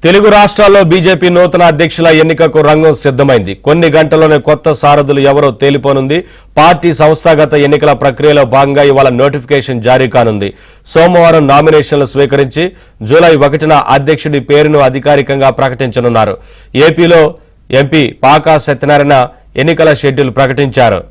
తెలుగు రాష్ట్రాల్లో బీజేపీ నూతన అధ్యక్షుల ఎన్నికకు రంగం సిద్ధమైంది. కొన్ని గంటల్లోనే కొత్త సారథులు ఎవరో తేలిపోనుంది. పార్టీ సంస్థాగత ఎన్నికల ప్రక్రియలో భాగంగా ఇవాళ నోటిఫికేషన్ జారీ కానుంది. సోమవారం నామినేషన్లు స్వీకరించి జూలై 1న అధ్యక్షుడి పేరును అధికారికంగా ప్రకటించనున్నారు. ఏపీలో ఎంపీ పాకా సత్యనారాయణ ఎన్నికల షెడ్యూల్ ప్రకటించారు.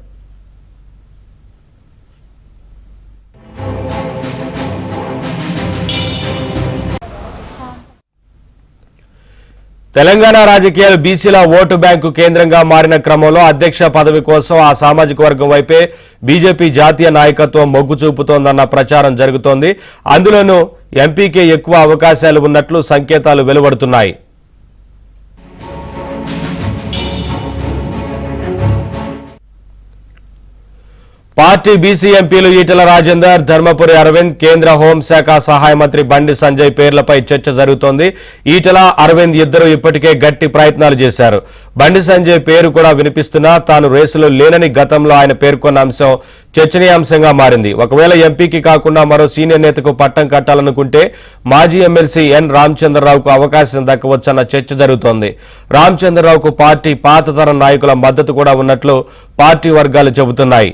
తెలంగాణ రాజకీయాలు బీసీల ఓటు బ్యాంకు కేంద్రంగా మారిన క్రమంలో అధ్యక్ష పదవి కోసం ఆ సామాజిక వర్గం వైపే బీజేపీ జాతీయ నాయకత్వం మొగ్గు చూపుతోందన్న ప్రచారం జరుగుతోంది. అందులోనూ ఎంపీకే ఎక్కువ అవకాశాలు ఉన్నట్లు సంకేతాలు వెలువడుతున్నాయి. పార్టీ బీసీ ఎంపీలు ఈటెల రాజేందర్, ధర్మపురి అరవింద్, కేంద్ర హోంశాఖ సహాయ మంత్రి బండి సంజయ్ పేర్లపై చర్చ జరుగుతోంది. ఈటెల, అరవింద్ ఇద్దరు ఇప్పటికే గట్టి ప్రయత్నాలు చేశారు. బండి సంజయ్ పేరు కూడా వినిపిస్తున్నా తాను రేసులో లేనని గతంలో ఆయన పేర్కొన్న అంశం చర్చనీయాంశంగా మారింది. ఒకవేళ ఎంపీకి కాకుండా మరో సీనియర్ నేతకు పట్టం కట్టాలనుకుంటే మాజీ ఎమ్మెల్సీ ఎన్ రామచంద్రరావుకు అవకాశం దక్కవచ్చన్న చర్చ జరుగుతోంది. రామచంద్రరావుకు పార్టీ పాత తరం నాయకుల మద్దతు కూడా ఉన్నట్లు పార్టీ వర్గాలు చెబుతున్నాయి.